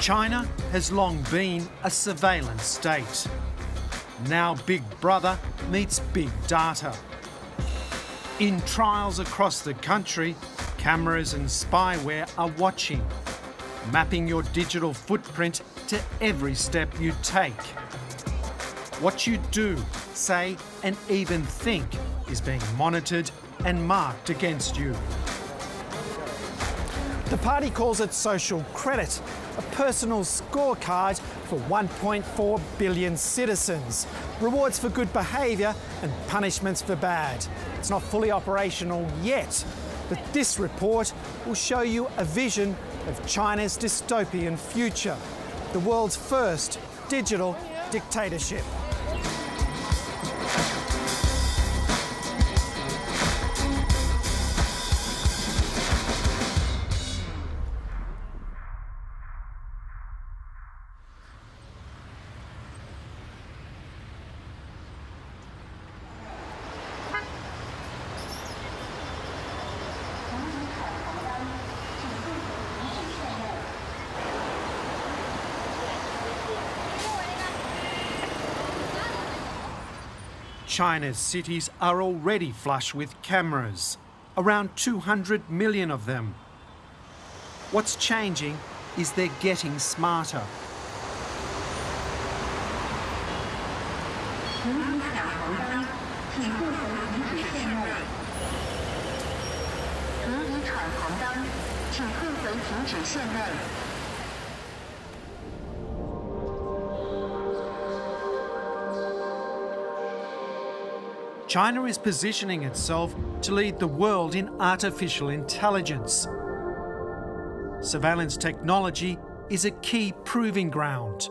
China has long been a surveillance state. Now Big Brother meets big data. In trials across the country, cameras and spyware are watching, mapping your digital footprint to every step you take. What you do, say, and even think is being monitored and marked against you. The party calls it social credit, a personal scorecard for 1.4 billion citizens. Rewards for good behaviour and punishments for bad. It's not fully operational yet, but this report will show you a vision of China's dystopian future, the world's first digital dictatorship. China's cities are already flush with cameras, around 200 million of them. What's changing is they're getting smarter. China is positioning itself to lead the world in artificial intelligence. Surveillance technology is a key proving ground.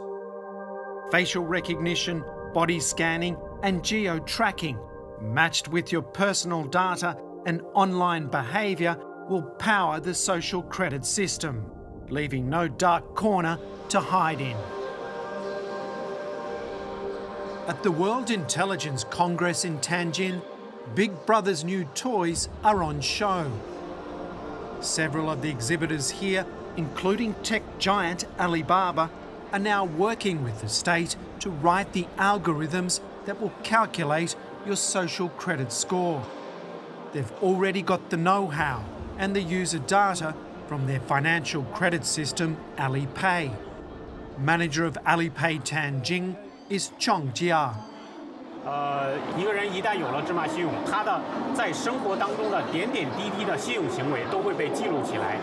Facial recognition, body scanning and geo-tracking, matched with your personal data and online behaviour, will power the social credit system, leaving no dark corner to hide in. At the World Intelligence Congress in Tianjin, Big Brother's new toys are on show. Several of the exhibitors here, including tech giant Alibaba, are now working with the state to write the algorithms that will calculate your social credit score. They've already got the know-how and the user data from their financial credit system, Alipay. Manager of Alipay Tianjin is Chong Jia. 一个人一旦有了芝麻信用，他的在生活当中的点点滴滴的信用行为都会被记录起来，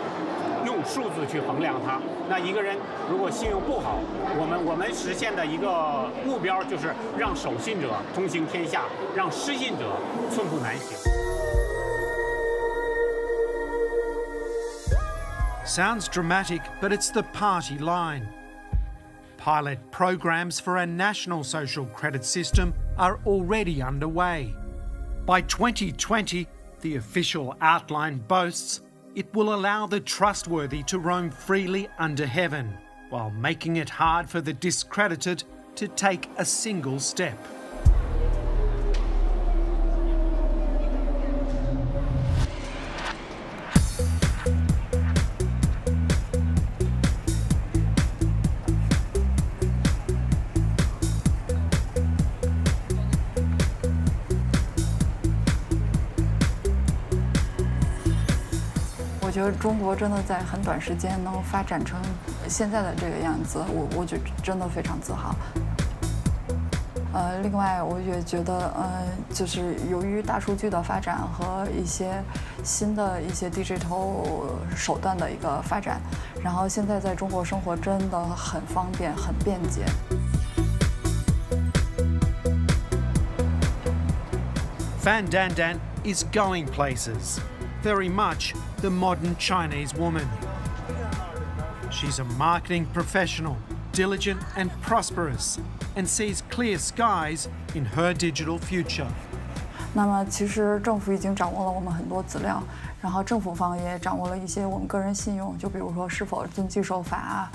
用数字去衡量它。那一个人如果信用不好，我们实现的一个目标就是让守信者通行天下，让失信者寸步难行。Sounds dramatic, but it's the party line. Pilot programs for a national social credit system are already underway. By 2020, the official outline boasts it will allow the trustworthy to roam freely under heaven, while making it hard for the discredited to take a single step.我觉得中国真的在很短时间能发展成现在的这个样子，我觉得真的非常自豪。另外我也觉得，就是由于大数据的发展和一些新的一些 digital 手段的一个发展，然后现在在中国生活真的很方便、很便捷。Fan Dandan is going places. Very much the modern Chinese woman. She's a marketing professional, diligent and prosperous, and sees clear skies in her digital future. 那么其实政府已经掌握了我们很多资料，然后政府方也掌握了一些我们个人信用，就比如说是否遵纪守法啊，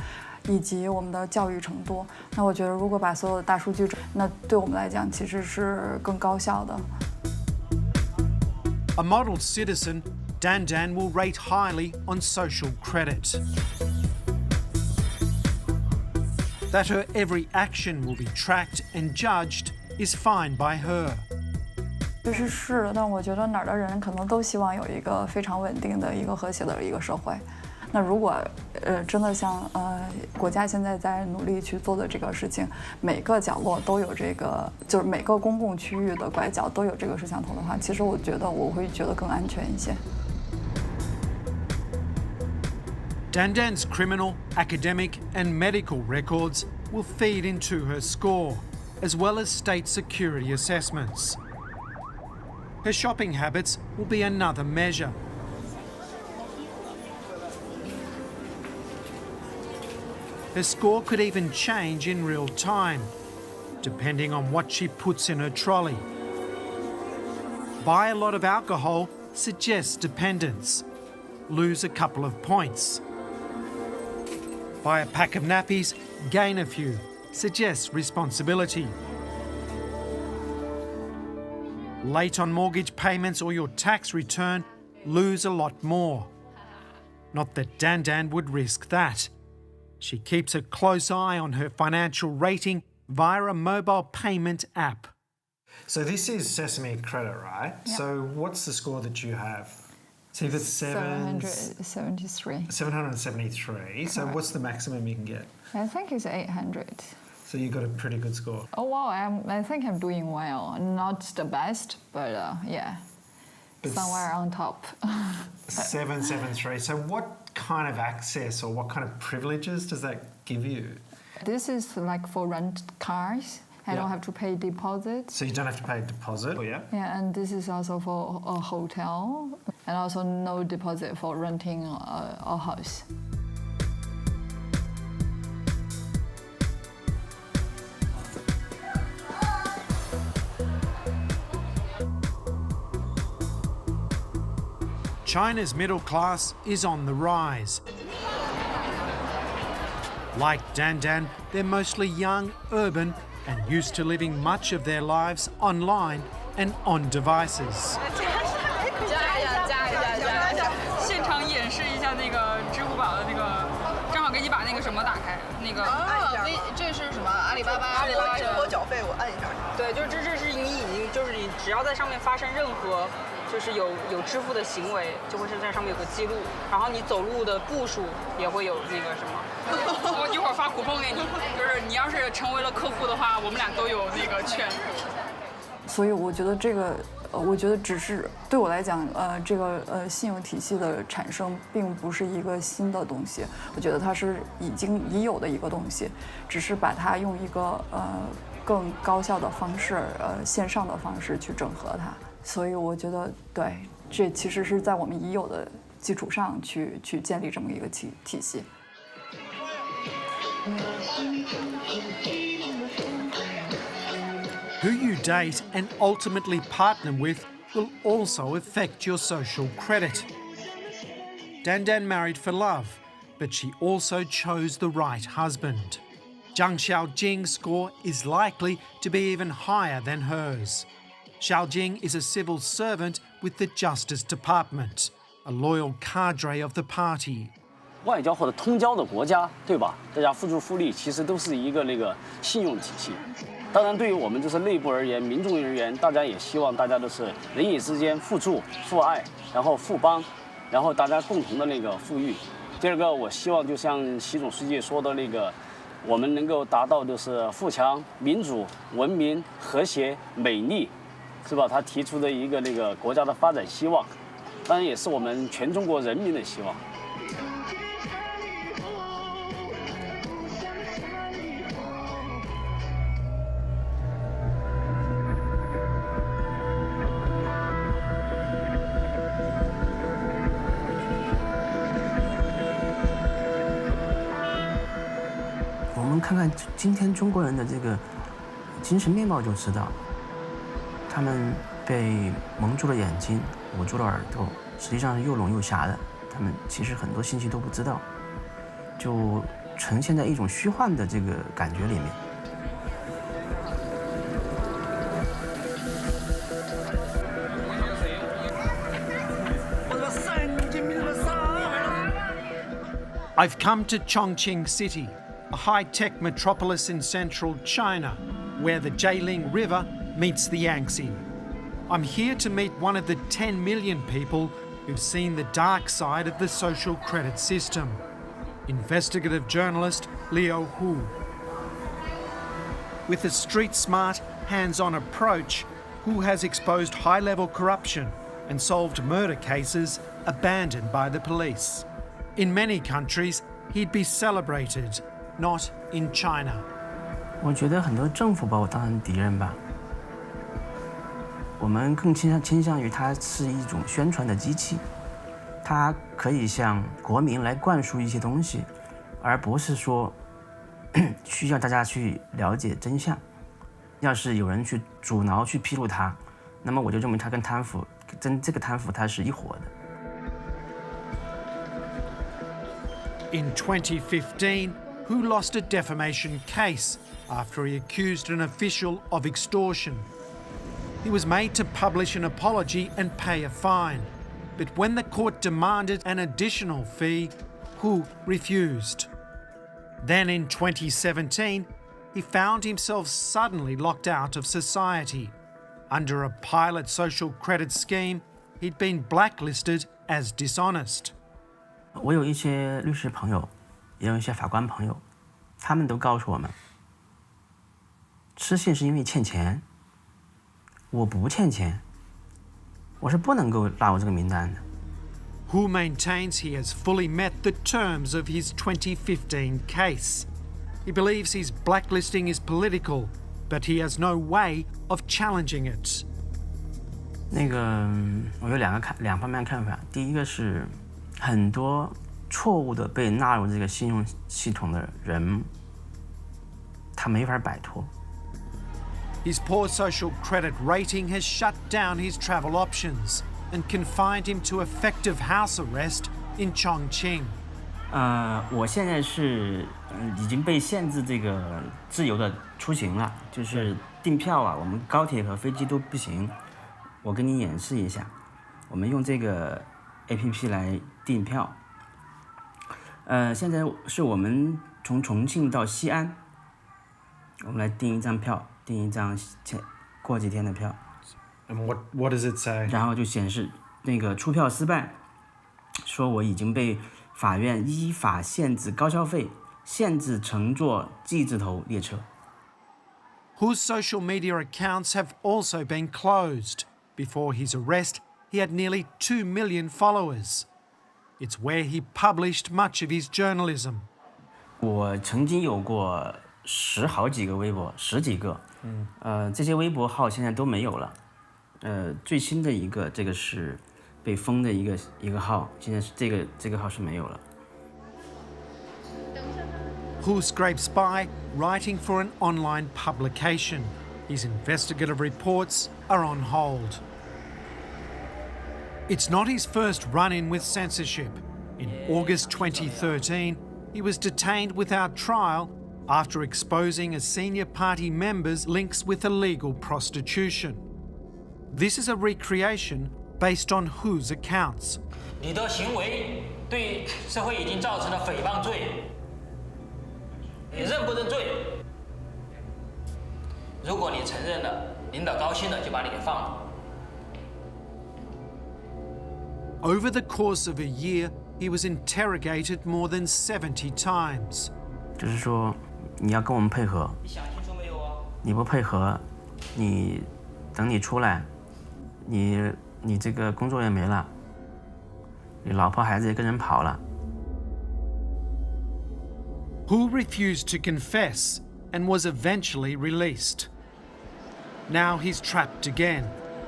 以及我们的教育程度。那我觉得如果把所有的大数据，那对我们来讲其实是更高效的。A model citizen, Dandan will rate highly on social credit. That her every action will be tracked and judged is fine by her. 其实是的，但我觉得哪儿的人可能都希望有一个非常稳定的一个和谐的一个社会。那如果真的像国家现在在努力去做的这个事情，每个角落都有这个，就是每个公共区域的拐角都有这个摄像头的话，其实我觉得我会觉得更安全一些。Dandan's criminal, academic and medical records will feed into her score, as well as state security assessments. Her shopping habits will be another measure. Her score could even change in real time, depending on what she puts in her trolley. Buy a lot of alcohol suggests dependence. Lose a couple of points. Buy a pack of nappies, gain a few, suggests responsibility. Late on mortgage payments or your tax return, lose a lot more. Not that Dandan would risk that. She keeps a close eye on her financial rating via a mobile payment app. So this is Sesame Credit, right? Yep. So what's the score that you have? So you've got 773. 773. So what's the maximum you can get? I think it's 800. So you got a pretty good score. Oh wow, I think I'm doing well. Not the best, but yeah, But somewhere on top. 773. So what kind of access or what kind of privileges does that give you? This is like for rent cars. I Yeah. don't have to pay deposit. So you don't have to pay a deposit? Oh, yeah? Yeah, and this is also for a hotel, and also no deposit for renting a house. China's middle class is on the rise. Like Dandan, they're mostly young, urban, and used to living much of their lives online and on devices. 现场演示一下那个支付宝的那个，正好给你把那个什么打开，那个这是什么？阿里巴巴生活缴费，我按一下。对，就是这是你已经就是你只要在上面发生任何就是有支付的行为，就会是在上面有个记录，然后你走路的步数也会有那个什么。我一会儿发คู碰给你，就是你要是成为了客户的话，我们俩都有那个券。所以我觉得这个，我觉得只是对我来讲，这个信用体系的产生并不是一个新的东西，我觉得它是已有的一个东西，只是把它用一个更高效的方式，线上的方式去整合它。所以我觉得，对，这其实是在我们已有的基础上去建立这么一个体系。Who you date and ultimately partner with will also affect your social credit. Dandan married for love, but she also chose the right husband. Zhang Xiaojing's score is likely to be even higher than hers. Xiaojing is a civil servant with the Justice Department, a loyal cadre of the party. 外交或者通交的国家，对吧？大家付出复利，其实都是一个信用体系。当然，对于我们就是内部而言，民众而言，大家也希望大家都是人与之间互助、互爱，然后互帮，然后大家共同的富裕。第二个，我希望就像习总书记说的我们能够达到就是富强、民主、文明、和谐、美丽，是吧？他提出的一个国家的发展希望，当然也是我们全中国人民的希望。我们看看今天中国人的这个精神面貌就知道，他们被蒙住了眼睛，捂住了耳朵，实际上是又聋又瞎的。他们其实很多信息都不知道，就呈现在一种虚幻的这个感觉里面。I've come to Chongqing City, a high-tech metropolis in central China, where the Jialing River meets the Yangtze. I'm here to meet one of the 10 million people who've seen the dark side of the social credit system. Investigative journalist Leo Hu. With a street-smart, hands-on approach, Hu has exposed high-level corruption and solved murder cases abandoned by the police. In many countries, he'd be celebrated, not in China. 我觉得很多政府把我当成敌人吧。我们更倾向于它是一种宣传的机器，它可以向国民来灌输一些东西，而不是说需要大家去了解真相。要是有人去阻挠、去披露它，那么我就认为它跟贪腐，这个贪腐它是一伙的。In 2015, Hu lost a defamation case after he accused an official of extortion. He was made to publish an apology and pay a fine, but when the court demanded an additional fee, Hu refused. Then in 2017, he found himself suddenly locked out of society. Under a pilot social credit scheme, he'd been blacklisted as dishonest. 我有一些律师朋友，也有一些法官朋友，他们都告诉我们，失信是因为欠钱。我不欠钱，我是不能够纳入这个名单的。Hu maintains he has fully met the terms of his 2015 case. He believes his blacklisting is political, but he has no way of challenging it. 我有两方面看法。第一个是很多错误的被纳入这个信用系统的人，他没法摆脱。His poor social credit rating has shut down his travel options and confined him to effective house arrest in Chongqing. 我现在是已经被限制这个自由的出行了，就是订票啊，我们高铁和飞机都不行。我跟你演示一下，我们用这个 APP 来订票。现在是我们从重庆到西安，我们来订一张票，订一张过几天的票。And what does it say? 然后就显示那个出票失败，说我已经被法院依法限制高消费，限制乘坐 G 字头列车。Hu's social media accounts have also been closed. Before his arrest, he had nearly 2 million followers. It's where he published much of his journalism. 我曾经有过好几个微博，10几个，这些微博号现在都没有了。最新的一个，这个是被封的一个号，现在是这个号是没有了。Hu scrapes by, writing for an online publication. His investigative reports are on hold. It's not his first run-in with censorship. In August 2013, he was detained without trial after exposing a senior party member's links with illegal prostitution. This is a recreation based on Hu's accounts. 你的行为对社会已经造成了诽谤罪，你认不认罪？如果你承认了，领导高兴了就把你给放了。Over the course of a year, he was interrogated more than 70 times. 就是说，你要跟我们配合，你想清楚没有啊？你不配合，等你出来，你这个工作也没了，你老婆孩子也跟人跑了。Hu refused to confess and was eventually released. Now he's trapped again,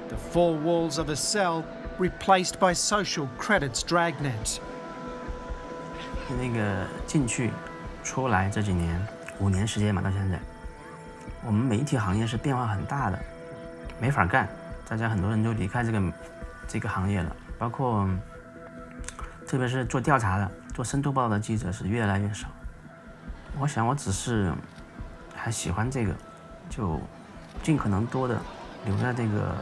the four walls of a cell replaced by social credit's dragnet. 那个进去出来这几年，5年时间嘛，到现在，我们媒体行业是变化很大的，没法干，大家很多人都离开这个行业了，包括特别是做调查的、做深度报道的记者是越来越少。我想我只是还喜欢这个，就尽可能多的留在这个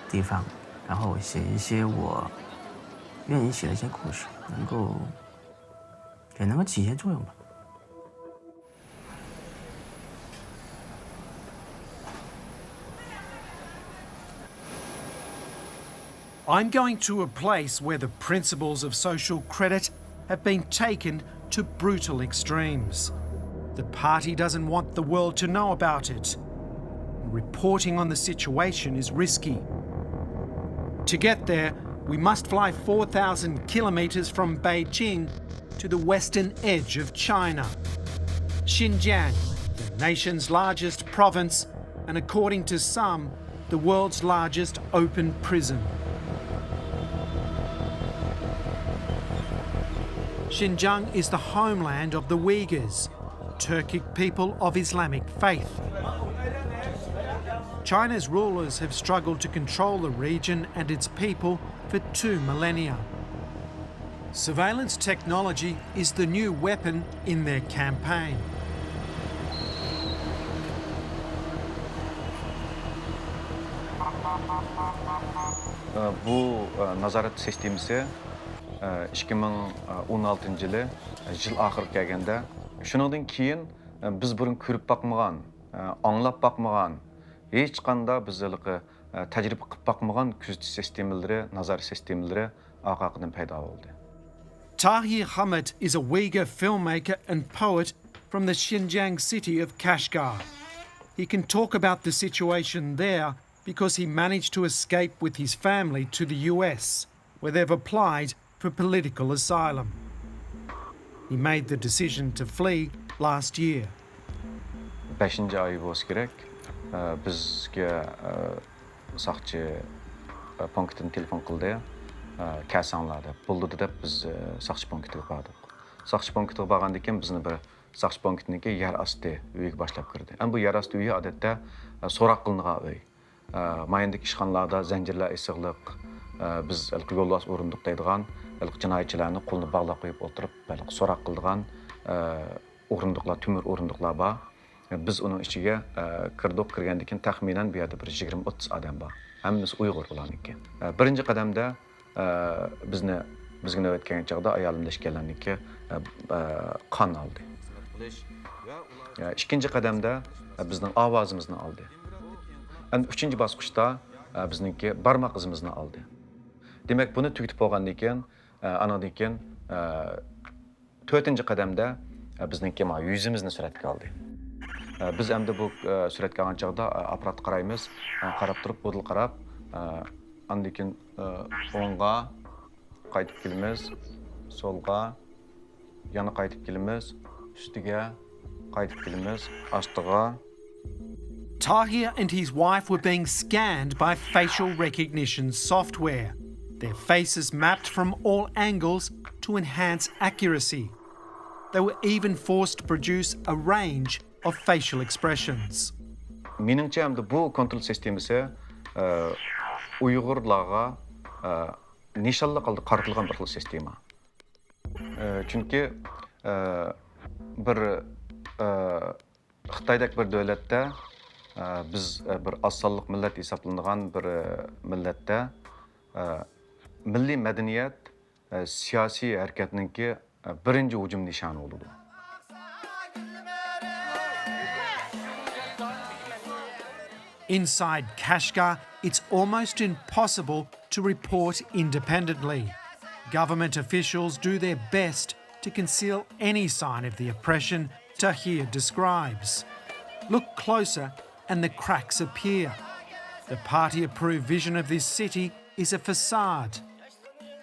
地方，然后写一些我愿意写的一些故事，也能够起一些作用吧。I'm going to a place where the principles of social credit have been taken to brutal extremes. The party doesn't want the world to know about it. Reporting on the situation is risky. To get there, we must fly 4,000 kilometres from Beijing to the western edge of China. Xinjiang, the nation's largest province, and according to some, the world's largest open prison. Xinjiang is the homeland of the Uyghurs, Turkic people of Islamic faith. China's rulers have struggled to control the region and its people for 2 millennia. Surveillance technology is the new weapon in their campaign. Bu nazorat sistemasi 2016 yılı yıl ahırı kelgende shuningdan keyin biz burun ko'rib bakmagan, anglab bakmagan, hech qanday biz tajriba qilib bakmagan kuzatish sistemalari, nazorat sistemalari orqadan paydo bo'ldi. Tahir Hamid is a Uyghur filmmaker and poet from the Xinjiang city of Kashgar. He can talk about the situation there because he managed to escape with his family to the US, where they've applied for political asylum. He made the decision to flee last year. 5. ay bo'lsa kerak, bizga saqchi punktdan telefon qildi. Kelsanglar deb bo'ldi deb biz saqchi punktiga bordik. Saqchi punktiga borgandan keyin bizni bir saqchi punktniki yer osti uyiga boshlab kirdi. Bu yer osti uyi odatda so'roq qilingan uy. Mayindagi ishxonalarda zanjirlar isig'liq, biz yo'lbos o'rindiq deydigan jinoyatchilarni qo'lini bog'lab qo'yib o'tirib, so'roq qildigan o'rindiqlar, temir o'rindiqlar bor. Biz uning ichiga kirgandan keyin taxminan bu yerda bir 20-30 odam bor. Hammasi Uyg'ur ularniki. Birinchi qadamda bizga navbat kelgan chog'da ayolimlashganlarniki qon oldi. Ikkinchi qadamda bizning ovozimizni oldi. Uchinchi bosqichda bizniki barmoq izimizni oldi. Demak, buni tugatib bo'lgandan keyin, anadan keyin 4-chi qadamda bizniki yuzimizni suratga oldi. Biz endi bu suratga olgan chog'da apparatni qaraymiz, qarab turib, bo'dil qarab, andan keyin o'ngga qaytib kelamiz, solga, yana qaytib kelamiz, ustiga qaytib kelamiz, ostiga. Tahir and his wife were being scanned by facial recognition software, their faces mapped from all angles to enhance accuracy. They were even forced to produce a range of facial expressions. Meningcha hamda bu kontrol sistemasi Uyg'urlarga nishonli qildi qaratilgan bir xil sistema. Chunki bir Xitoydagi bir davlatda biz bir osonlik millat hisoblanadigan bir millatda milliy madaniyat siyosiy harakatninki birinchi hujum nishoni bo'ldi. Inside Kashgar, it's almost impossible to report independently. Government officials do their best to conceal any sign of the oppression Tahir describes. Look closer and the cracks appear. The party-approved vision of this city is a facade.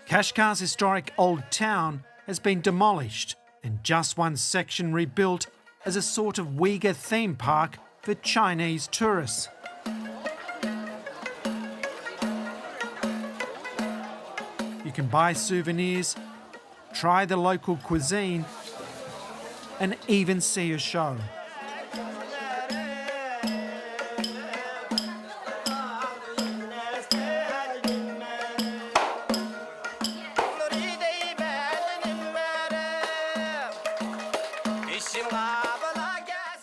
Kashgar's historic old town has been demolished and just one section rebuilt as a sort of Uyghur theme park for Chinese tourists. You can buy souvenirs, try the local cuisine, and even see a show.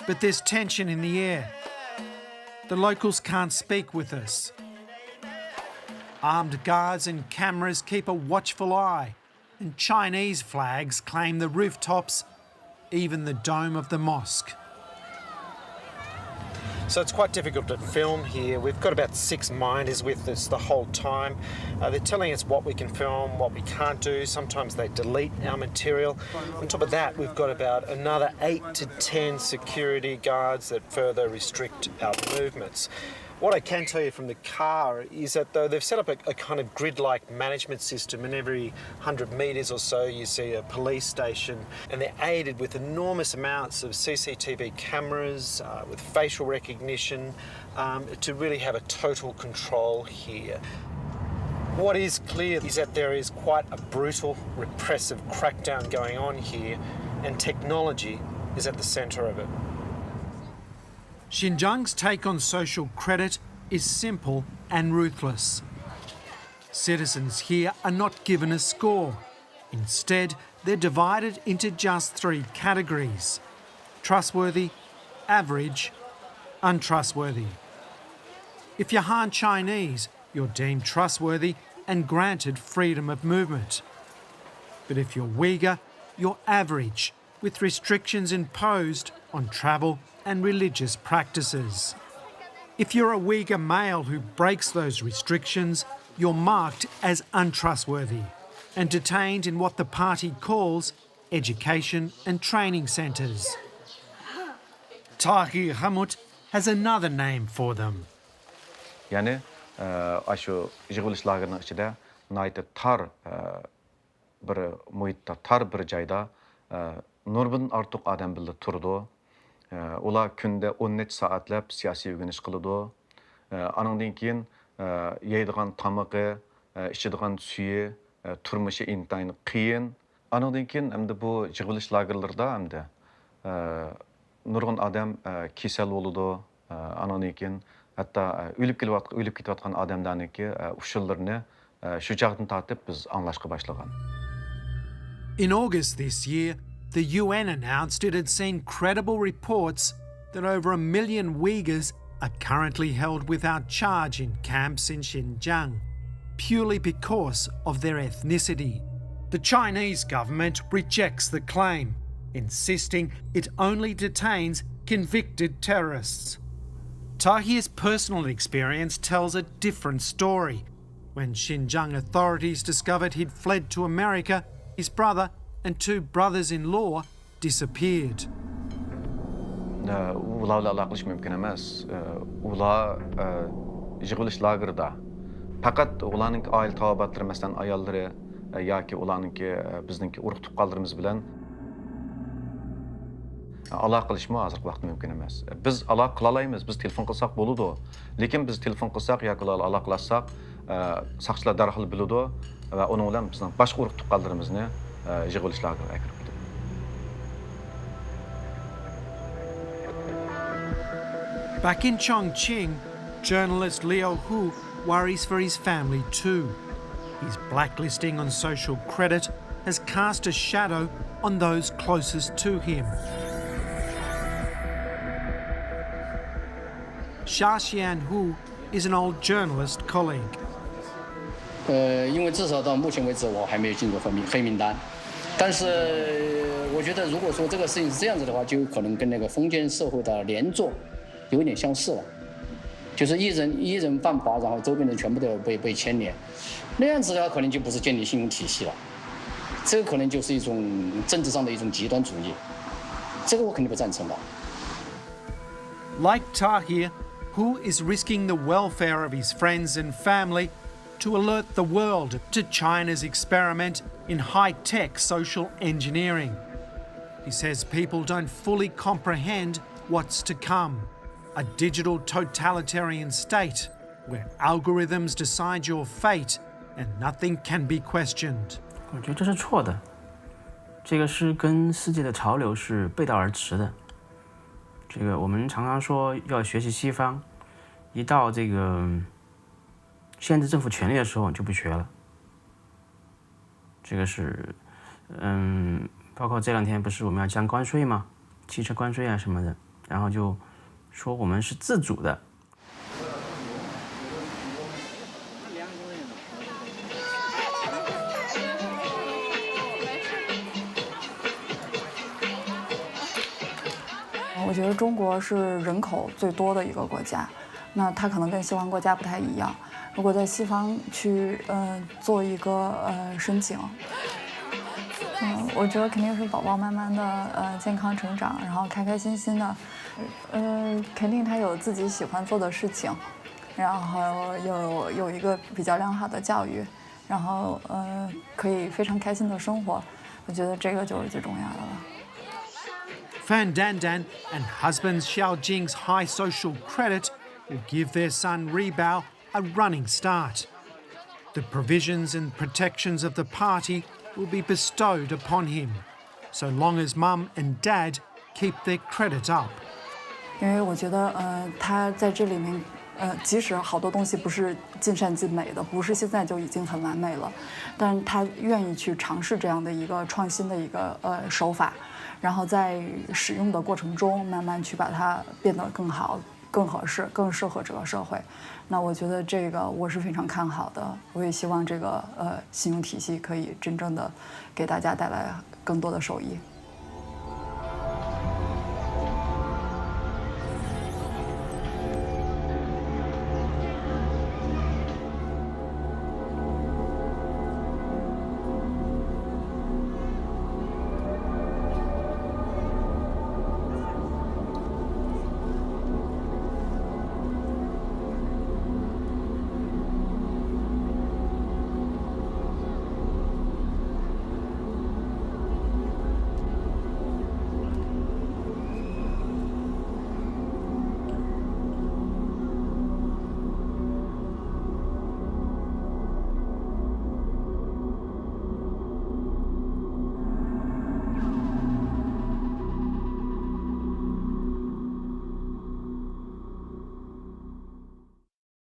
But there's tension in the air. The locals can't speak with us. Armed guards and cameras keep a watchful eye, and Chinese flags claim the rooftops, even the dome of the mosque. So it's quite difficult to film here. We've got about 6 minders with us the whole time. They're telling us what we can film, what we can't do. Sometimes they delete our material. On top of that, we've got about another 8 to 10 security guards that further restrict our movements. What I can tell you from the car is that though they've set up a kind of grid-like management system, and every 100 metres or so you see a police station, and they're aided with enormous amounts of CCTV cameras, with facial recognition, to really have a total control here. What is clear is that there is quite a brutal, repressive crackdown going on here, and technology is at the centre of it. Xinjiang's take on social credit is simple and ruthless. Citizens here are not given a score. Instead, they're divided into just 3 categories: trustworthy, average, untrustworthy. If you're Han Chinese, you're deemed trustworthy and granted freedom of movement. But if you're Uyghur, you're average, with restrictions imposed on travel and religious practices. If you're a Uyghur male who breaks those restrictions, you're marked as untrustworthy and detained in what the party calls education and training centres. Tahir Hamut has another name for them. Yani aşu yığılış lagerinin içinde naytı tar bir muhitta tar bir joyda nurdan ortiq odam birga turdi. Ular kunda 10 necha soatlab siyosiy o'rganish qiladi. Andan keyin yeydigan tamog'i, ichadigan suyi, turmushi intayin qiyin. Andan keyin hamda bu yig'ilish lagerlarida hamda nurg'un odam kasal bo'ladi. Andan keyin hatto o'lib ketayotgan odamlarniki ushullarini shu chog'dan tortib biz anglashga boshlagan. In August this year, the UN announced it had seen credible reports that over 1 million Uyghurs are currently held without charge in camps in Xinjiang, purely because of their ethnicity. The Chinese government rejects the claim, insisting it only detains convicted terrorists. Tahir's personal experience tells a different story. When Xinjiang authorities discovered he'd fled to America, his brother and 2 brothers-in-law disappeared. Ularla aloqalash mumkin emas. Ular yig'ilish lagerida faqat ularning oila taobatlari, masalan ayollari yoki ularningki bizningki urug' tuqqanlarimiz bilan aloqa qilishmi hozirgi vaqtda mumkin emas. Biz aloqa qila olamiz, biz telefon qilsak bo'ladi. Lekin biz telefon qilsak yoki ularga aloqalashsak, saqchilar darhol biladi va uning bilan bizning boshqa urug' tuqqanlarimizni yig'ilish lageriga kirib ketadi. Back in Chongqing, journalist Liu Hu worries for his family too. His blacklisting on social credit has cast a shadow on those closest to him. Xia Xianhu is an old journalist colleague. 因为至少到目前为止我还没有进入黑名单，但是我觉得如果说这个事情是这样子的话，就有可能跟那个封建社会的连坐有点相似了，就是一人犯法，然后周边人全部都被牵连，那样子的话可能就不是建立信用体系了，这个可能就是一种政治上的一种极端主义，这个我肯定不赞成的。 Like Tahir, Hu is risking the welfare of his friends and family to alert the world to China's experiment in high-tech social engineering. He says people don't fully comprehend what's to come, a digital totalitarian state where algorithms decide your fate and nothing can be questioned. 我觉得这是错的，这个是跟世界的潮流是背道而驰的。这个我们常常说要学习西方，一到这个限制政府权力的时候就不学了。这个是，包括这2天不是我们要降关税吗？汽车关税啊什么的，然后就说我们是自主的。我我觉得中国是人口最多的一个国家，那它可能跟西方国家不太一样。如果在西方去做一个申请，我觉得肯定是宝宝慢慢的健康成长，然后开开心心的，肯定他有自己喜欢做的事情，然后有一个比较良好的教育，然后可以非常开心的生活，我觉得这个就是最重要的了。Fan Dandan and husband Xiao Jing's high social credit will give their son Rebao a running start. The provisions and protections of the party will be bestowed upon him, so long as mum and dad keep their credit up. 因为我觉得他在这里面即使好多东西不是尽善尽美的，不是现在就已经很完美了，但是他愿意去尝试这样的一个创新的一个手法，然后在使用的过程中慢慢去把它变得更好、更合适、更适合这个社会。那我觉得这个我是非常看好的，我也希望这个信用体系可以真正的给大家带来更多的受益。